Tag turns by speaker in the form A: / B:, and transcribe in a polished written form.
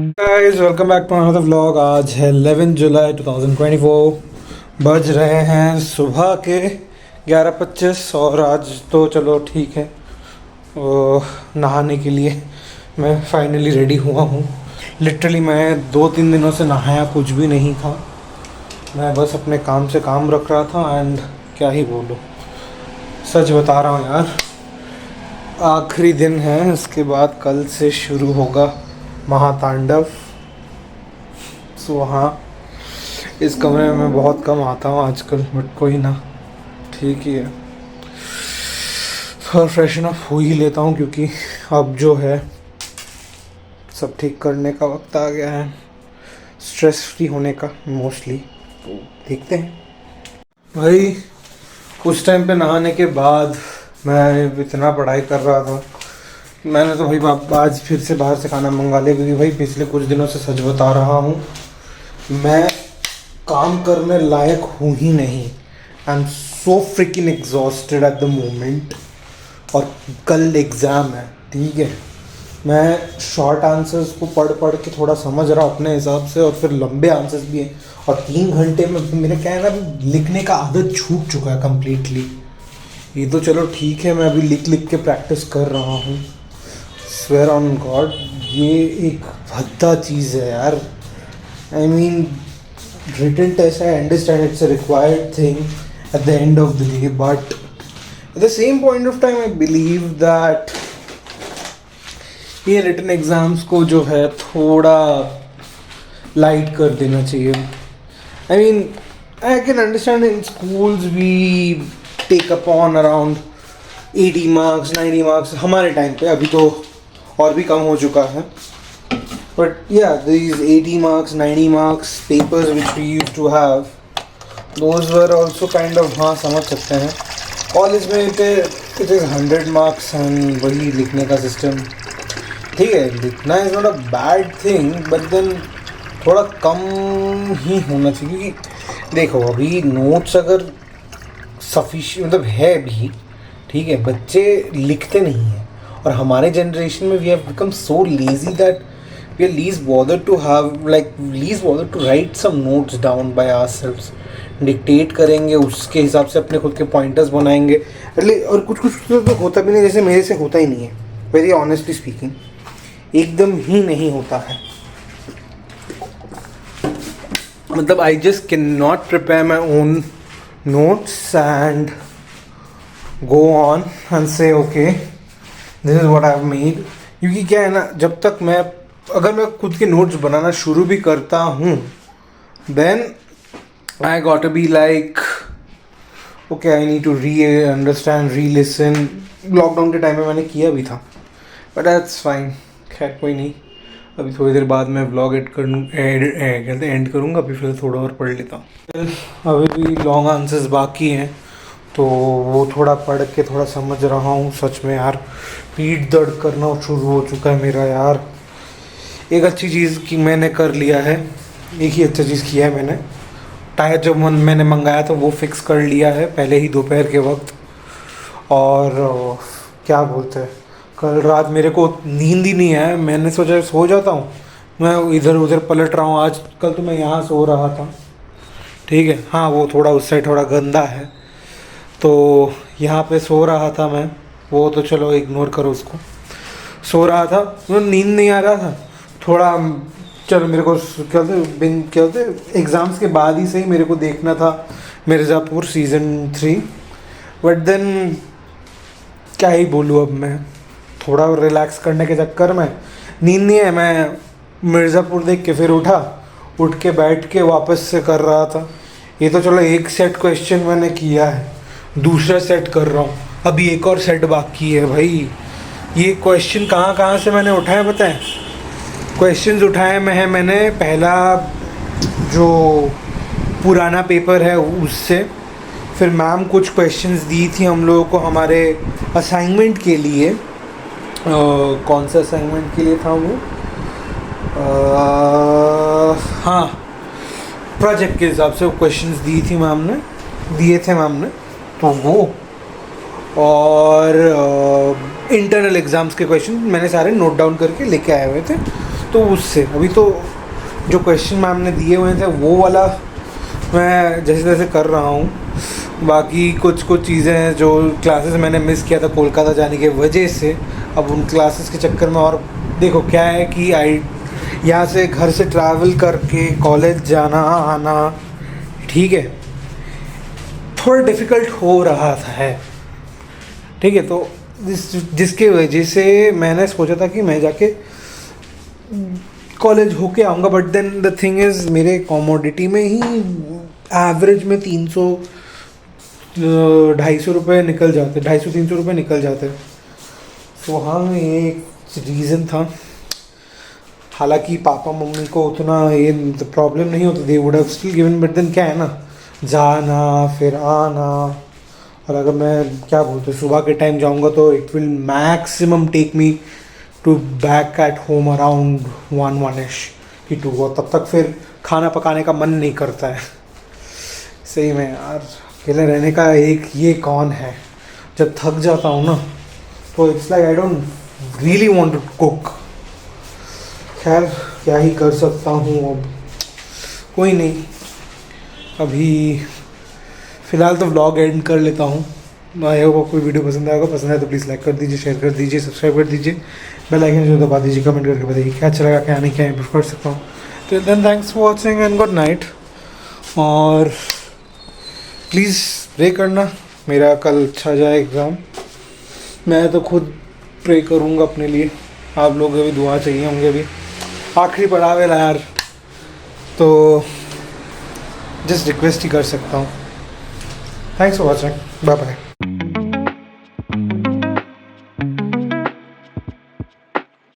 A: Guys welcome back to another vlog. आज है 11 जुलाई 2024। बज रहे हैं सुबह के 11:25 और आज तो चलो ठीक है। नहाने के लिए मैं फाइनली रेडी हुआ हूँ। लिटरली मैं 2-3 दिनों से नहाया कुछ भी नहीं था। मैं बस अपने काम से काम रख रहा था एंड क्या ही बोलूँ, सच बता रहा हूँ यार। आखिरी दिन है, उसके बाद कल से शुरू होगा महातांडव। सो हाँ, इस कमरे में मैं बहुत कम आता हूँ आजकल, बट कोई ना, ठीक ही है। थोड़ा फ्रेशन अप हो ही लेता हूँ क्योंकि अब जो है सब ठीक करने का वक्त आ गया है, स्ट्रेस फ्री होने का मोस्टली। तो देखते हैं भाई। कुछ टाइम पे नहाने के बाद मैं इतना पढ़ाई कर रहा था, मैंने तो भाई आज फिर से बाहर से खाना मंगा लिया क्योंकि भाई पिछले कुछ दिनों से सच बता रहा हूँ, मैं काम करने लायक हूँ ही नहीं। I am so fricking exhausted at the moment. और कल एग्ज़ाम है, ठीक है। मैं शॉर्ट आंसर्स को पढ़ पढ़ के थोड़ा समझ रहा हूँ अपने हिसाब से, और फिर लंबे आंसर्स भी हैं। और 3 घंटे में मेरा क्या है ना, लिखने का आदत छूट चुका है कम्प्लीटली। ये तो चलो ठीक है, मैं अभी लिख लिख के प्रैक्टिस कर रहा हूँ। स्वेयर ऑन गॉड, ये एक भद्दा चीज़ है यार। I mean written test, I understand it's a required thing at the end of the day, but at the same point of time I believe that ये रिटन एग्ज़ाम्स को जो है थोड़ा लाइट कर देना चाहिए। I mean I can understand in schools we take upon around 80 marks 90 marks हमारे time पे, अभी तो और भी कम हो चुका है। बट या these 80 marks 90 marks papers which we used to have, those were also kind of, हाँ समझ सकते हैं। कॉलेज में इट इज़ 100 marks एंड वही लिखने का सिस्टम, ठीक है। लिखना is not a bad thing, but then थोड़ा कम ही होना चाहिए। क्योंकि देखो अभी नोट्स अगर सफिशिएंट मतलब है भी, ठीक है, बच्चे लिखते नहीं हैं। और हमारे जनरेशन में we have become so lazy that we are least bother to have least bother to write some notes down by ourselves. Dictate करेंगे, उसके हिसाब से अपने खुद के पॉइंटर्स बनाएंगे। और कुछ कुछ तो होता भी नहीं, जैसे मेरे से होता ही नहीं है, वेरी ऑनेस्टली स्पीकिंग, एकदम ही नहीं होता है। मतलब I just can not prepare my own notes and go on and say okay this is what I have made. क्योंकि क्या है ना, जब तक अगर मैं खुद के नोट्स बनाना शुरू भी करता हूँ, then I got to be like okay, I need to understand, listen. Lockdown के टाइम में मैंने किया भी था, बट दैट्स फाइन। खैर कोई नहीं, अभी थोड़ी देर बाद मैं व्लॉग एंड करूँगा। अभी फिर थोड़ा और पढ़ लेता हूँ। अभी भी लॉन्ग आंसर्स बाकी हैं, तो वो थोड़ा पढ़ के थोड़ा समझ रहा हूँ। सच में यार पीठ दर्द करना शुरू हो चुका है मेरा यार। एक अच्छी चीज़ की मैंने कर लिया है, एक ही अच्छा चीज़ किया है मैंने। टायर जब मैंने मंगाया था वो फिक्स कर लिया है पहले ही दोपहर के वक्त। और क्या बोलते हैं, कल रात मेरे को नींद ही नहीं आया। मैंने सोचा सो जाता हूँ, मैं इधर उधर पलट रहा हूँ। आज कल तो मैं यहाँ सो रहा था, ठीक है। हाँ वो थोड़ा उस साइड थोड़ा गंदा है, तो यहाँ पे सो रहा था मैं। वो तो चलो इग्नोर करो उसको। सो रहा था, नींद नहीं आ रहा था थोड़ा। चलो मेरे को क्या बोलते एग्ज़ाम्स के बाद ही सही मेरे को देखना था मिर्ज़ापुर सीज़न 3, बट देन क्या ही बोलूँ। अब मैं थोड़ा रिलैक्स करने के चक्कर में नींद नहीं है, मैं मिर्ज़ापुर देख के फिर उठ के बैठ के वापस से कर रहा था। ये तो चलो एक सेट क्वेश्चन मैंने किया है, दूसरा सेट कर रहा हूँ, अभी एक और सेट बाकी है भाई। ये क्वेश्चन कहाँ से मैंने उठाए बताएं? क्वेश्चंस उठाए मैंने पहला जो पुराना पेपर है उससे। फिर मैम कुछ क्वेश्चंस दी थी हम लोगों को हमारे असाइनमेंट के लिए। कौन सा असाइनमेंट के लिए था वो? हाँ, प्रोजेक्ट के हिसाब से वो क्वेश्चंस दिए थे मैम ने, तो वो। और इंटरनल एग्ज़ाम्स के क्वेश्चन मैंने सारे नोट डाउन करके लेके आए हुए थे, तो उससे अभी तो जो क्वेश्चन मैम ने दिए हुए थे वो वाला मैं जैसे तैसे कर रहा हूँ। बाकी कुछ कुछ चीज़ें हैं जो क्लासेस मैंने मिस किया था कोलकाता जाने की वजह से, अब उन क्लासेस के चक्कर में। और देखो क्या है कि यहाँ से घर से ट्रैवल करके कॉलेज जाना आना, ठीक है, थोड़ा डिफ़िकल्ट हो रहा है, ठीक है। तो जिसके वजह से मैंने सोचा था कि मैं जाके कॉलेज होके आऊँगा, but then the thing is मेरे कॉमोडिटी में ही एवरेज में 300 250 रुपये निकल जाते, 250-300 रुपये निकल जाते। तो हाँ, ये एक रीज़न था। हालांकि पापा मम्मी को उतना ये प्रॉब्लम नहीं होता, they would have still given, but then क्या है ना, जाना फिर आना। और अगर मैं क्या बोलते सुबह के टाइम जाऊंगा तो it will maximum take me to back at home around 1-1ish की 2, और तब तक फिर खाना पकाने का मन नहीं करता है। सही में यार, अकेले रहने का एक ये कौन है, जब थक जाता हूँ ना तो it's like I don't really want to cook. खैर क्या ही कर सकता हूँ, अब कोई नहीं। अभी फ़िलहाल तो व्लॉग एंड कर लेता हूँ। आई होप आपको वीडियो पसंद आएगा, पसंद आए तो प्लीज़ लाइक कर दीजिए, शेयर कर दीजिए, सब्सक्राइब कर दीजिए, बेल आइकन जो दबा दीजिए, कमेंट करके बताइए क्या अच्छा लगा, क्या नहीं, क्या इम्प्रूव कर सकता हूँ। Till then thanks for watching and good night. और प्लीज़ प्रे करना मेरा कल अच्छा जाए एग्ज़ाम। मैं तो खुद प्रे करूँगा अपने लिए, आप लोगों को भी दुआ चाहिए होंगे। अभी आखिरी पड़ाव है यार, तो जस्ट रिक्वेस्ट ही कर सकता हूँ। Thanks for watching, bye bye.